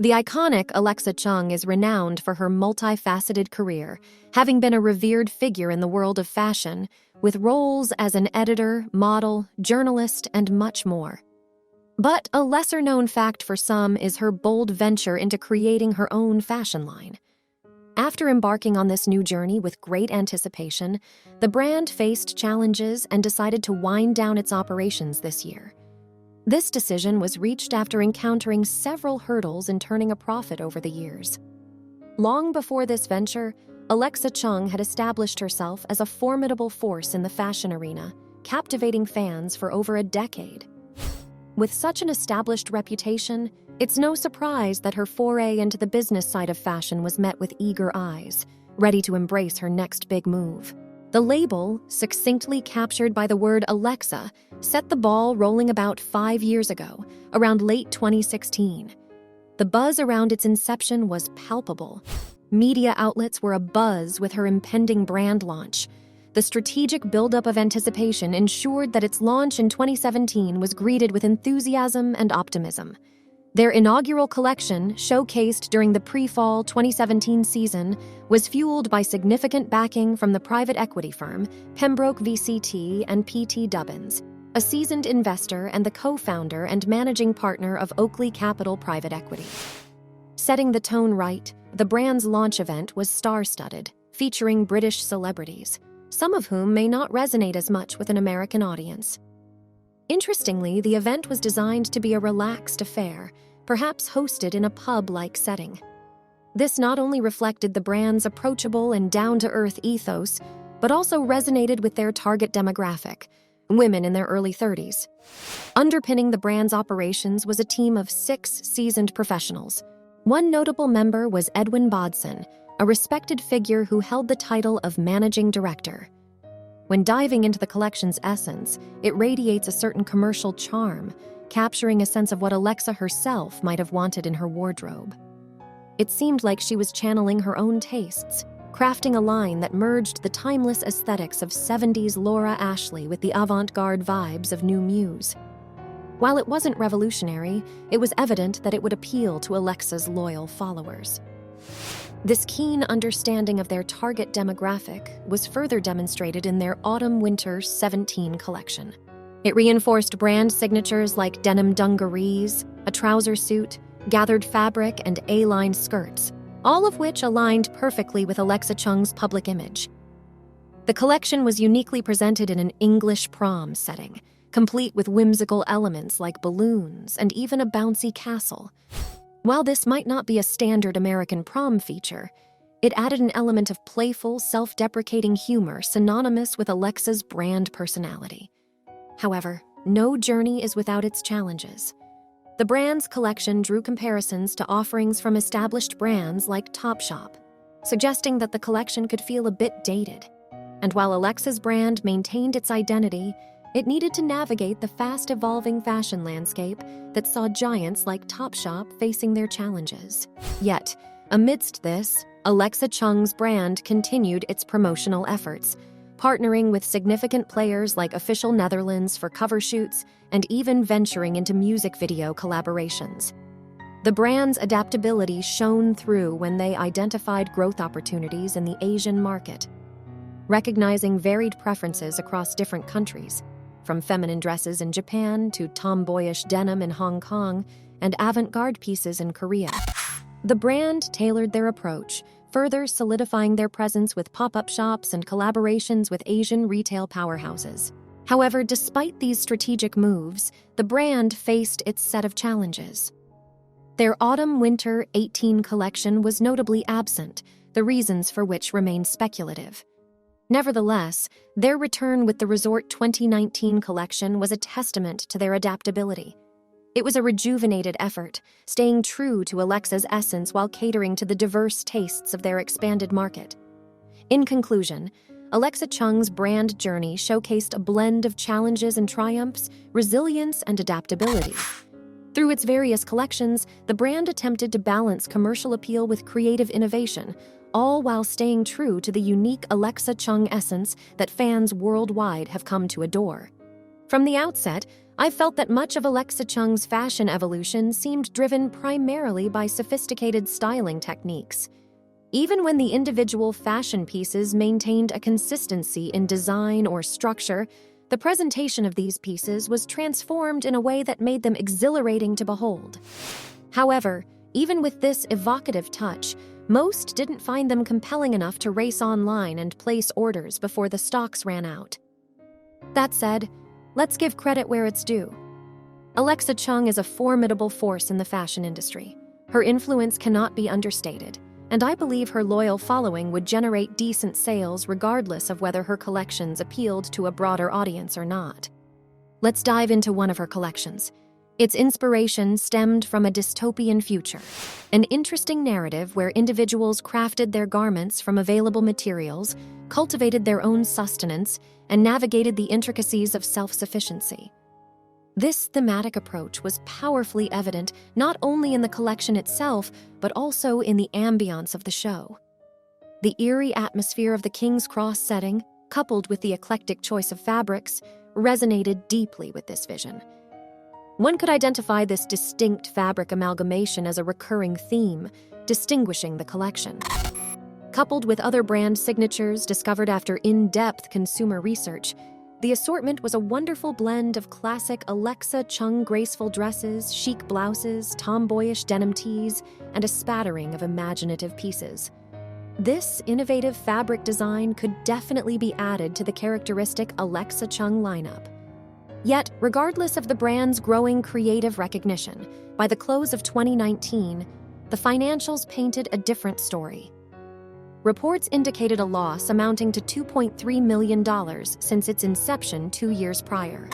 The iconic Alexa Chung is renowned for her multifaceted career, having been a revered figure in the world of fashion, with roles as an editor, model, journalist, and much more. But a lesser-known fact for some is her bold venture into creating her own fashion line. After embarking on this new journey with great anticipation, the brand faced challenges and decided to wind down its operations this year. This decision was reached after encountering several hurdles in turning a profit over the years. Long before this venture, ALEXACHUNG had established herself as a formidable force in the fashion arena, captivating fans for over a decade. With such an established reputation, it's no surprise that her foray into the business side of fashion was met with eager eyes, ready to embrace her next big move. The label, succinctly captured by the word Alexa, set the ball rolling about 5 years ago, around late 2016. The buzz around its inception was palpable. Media outlets were abuzz with her impending brand launch. The strategic buildup of anticipation ensured that its launch in 2017 was greeted with enthusiasm and optimism. Their inaugural collection, showcased during the pre-fall 2017 season, was fueled by significant backing from the private equity firm Pembroke VCT and P.T. Dubbins, a seasoned investor and the co-founder and managing partner of Oakley Capital Private Equity. Setting the tone right, the brand's launch event was star-studded, featuring British celebrities, some of whom may not resonate as much with an American audience. Interestingly, the event was designed to be a relaxed affair, perhaps hosted in a pub-like setting. This not only reflected the brand's approachable and down-to-earth ethos, but also resonated with their target demographic, women in their early 30s. Underpinning the brand's operations was a team of 6 seasoned professionals. One notable member was Edwin Bodson, a respected figure who held the title of Managing Director. When diving into the collection's essence, it radiates a certain commercial charm, capturing a sense of what Alexa herself might have wanted in her wardrobe. It seemed like she was channeling her own tastes, crafting a line that merged the timeless aesthetics of 70s Laura Ashley with the avant-garde vibes of New Muse. While it wasn't revolutionary, it was evident that it would appeal to Alexa's loyal followers. This keen understanding of their target demographic was further demonstrated in their Autumn-Winter 17 collection. It reinforced brand signatures like denim dungarees, a trouser suit, gathered fabric, and A-line skirts, all of which aligned perfectly with ALEXACHUNG's public image. The collection was uniquely presented in an English prom setting, complete with whimsical elements like balloons and even a bouncy castle. While this might not be a standard American prom feature, it added an element of playful, self-deprecating humor synonymous with Alexa's brand personality. However, no journey is without its challenges. The brand's collection drew comparisons to offerings from established brands like Topshop, suggesting that the collection could feel a bit dated. And while Alexa's brand maintained its identity, it needed to navigate the fast-evolving fashion landscape that saw giants like Topshop facing their challenges. Yet, amidst this, ALEXACHUNG's brand continued its promotional efforts, partnering with significant players like Official Netherlands for cover shoots and even venturing into music video collaborations. The brand's adaptability shone through when they identified growth opportunities in the Asian market. Recognizing varied preferences across different countries, from feminine dresses in Japan to tomboyish denim in Hong Kong and avant-garde pieces in Korea, the brand tailored their approach, further solidifying their presence with pop-up shops and collaborations with Asian retail powerhouses. However, despite these strategic moves, the brand faced its set of challenges. Their Autumn-Winter 18 collection was notably absent, the reasons for which remain speculative. Nevertheless, their return with the Resort 2019 collection was a testament to their adaptability. It was a rejuvenated effort, staying true to Alexa's essence while catering to the diverse tastes of their expanded market. In conclusion, ALEXACHUNG's brand journey showcased a blend of challenges and triumphs, resilience and adaptability. Through its various collections, the brand attempted to balance commercial appeal with creative innovation, all while staying true to the unique ALEXACHUNG essence that fans worldwide have come to adore. From the outset, I felt that much of Alexa Chung's fashion evolution seemed driven primarily by sophisticated styling techniques. Even when the individual fashion pieces maintained a consistency in design or structure, the presentation of these pieces was transformed in a way that made them exhilarating to behold. However, even with this evocative touch, most didn't find them compelling enough to race online and place orders before the stocks ran out. That said, let's give credit where it's due. Alexa Chung is a formidable force in the fashion industry. Her influence cannot be understated, and I believe her loyal following would generate decent sales regardless of whether her collections appealed to a broader audience or not. Let's dive into one of her collections. Its inspiration stemmed from a dystopian future, an interesting narrative where individuals crafted their garments from available materials, cultivated their own sustenance, and navigated the intricacies of self-sufficiency. This thematic approach was powerfully evident not only in the collection itself, but also in the ambiance of the show. The eerie atmosphere of the King's Cross setting, coupled with the eclectic choice of fabrics, resonated deeply with this vision. One could identify this distinct fabric amalgamation as a recurring theme, distinguishing the collection. Coupled with other brand signatures discovered after in-depth consumer research, the assortment was a wonderful blend of classic Alexa Chung graceful dresses, chic blouses, tomboyish denim tees, and a spattering of imaginative pieces. This innovative fabric design could definitely be added to the characteristic Alexa Chung lineup. Yet, regardless of the brand's growing creative recognition, by the close of 2019, the financials painted a different story. Reports indicated a loss amounting to $2.3 million since its inception 2 years prior.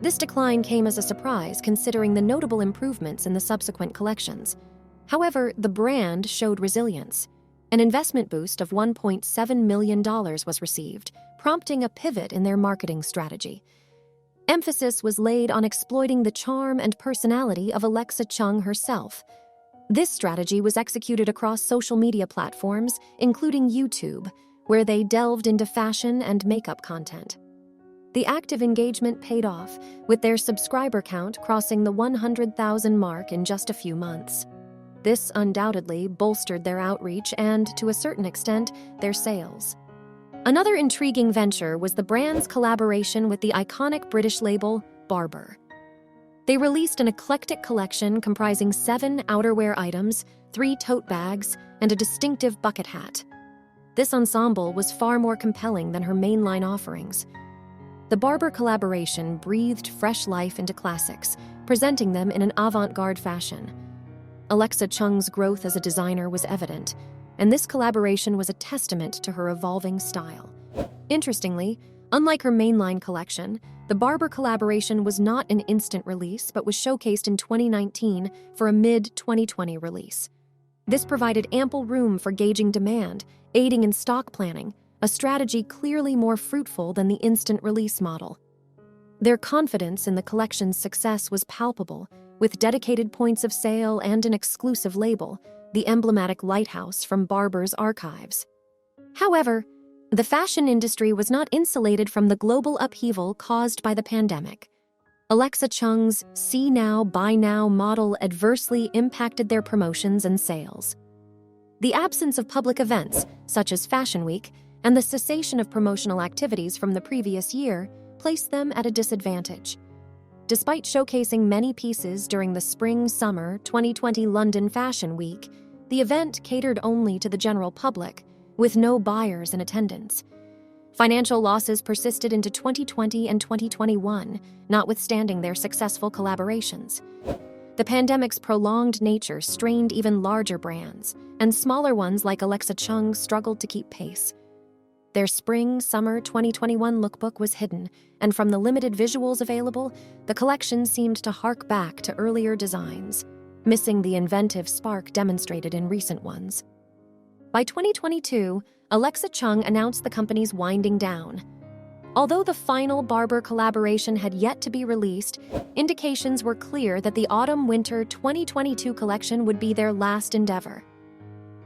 This decline came as a surprise considering the notable improvements in the subsequent collections. However, the brand showed resilience. An investment boost of $1.7 million was received, prompting a pivot in their marketing strategy. Emphasis was laid on exploiting the charm and personality of Alexa Chung herself. This strategy was executed across social media platforms, including YouTube, where they delved into fashion and makeup content. The active engagement paid off, with their subscriber count crossing the 100,000 mark in just a few months. This undoubtedly bolstered their outreach and, to a certain extent, their sales. Another intriguing venture was the brand's collaboration with the iconic British label Barbour. They released an eclectic collection comprising 7 outerwear items, 3 tote bags, and a distinctive bucket hat. This ensemble was far more compelling than her mainline offerings. The Barbour collaboration breathed fresh life into classics, presenting them in an avant-garde fashion. Alexa Chung's growth as a designer was evident, and this collaboration was a testament to her evolving style. Interestingly, unlike her mainline collection, the Barbour collaboration was not an instant release but was showcased in 2019 for a mid-2020 release. This provided ample room for gauging demand, aiding in stock planning, a strategy clearly more fruitful than the instant release model. Their confidence in the collection's success was palpable, with dedicated points of sale and an exclusive label, the emblematic lighthouse from Barbour's archives. However, the fashion industry was not insulated from the global upheaval caused by the pandemic. Alexa Chung's See Now, Buy Now model adversely impacted their promotions and sales. The absence of public events, such as Fashion Week, and the cessation of promotional activities from the previous year placed them at a disadvantage. Despite showcasing many pieces during the Spring-Summer 2020 London Fashion Week, the event catered only to the general public, with no buyers in attendance. Financial losses persisted into 2020 and 2021, notwithstanding their successful collaborations. The pandemic's prolonged nature strained even larger brands, and smaller ones like Alexa Chung struggled to keep pace. Their Spring-Summer 2021 lookbook was hidden, and from the limited visuals available, the collection seemed to hark back to earlier designs, missing the inventive spark demonstrated in recent ones. By 2022, Alexa Chung announced the company's winding down. Although the final Barbour collaboration had yet to be released, indications were clear that the Autumn-Winter 2022 collection would be their last endeavor.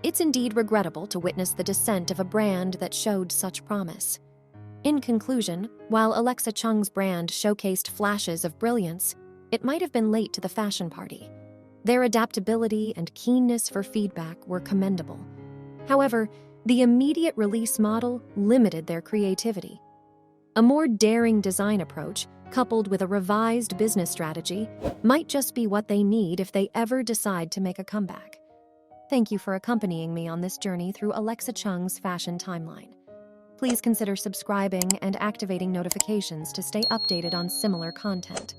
It's indeed regrettable to witness the descent of a brand that showed such promise. In conclusion, while ALEXACHUNG's brand showcased flashes of brilliance, it might have been late to the fashion party. Their adaptability and keenness for feedback were commendable. However, the immediate release model limited their creativity. A more daring design approach, coupled with a revised business strategy, might just be what they need if they ever decide to make a comeback. Thank you for accompanying me on this journey through ALEXACHUNG's fashion timeline. Please consider subscribing and activating notifications to stay updated on similar content.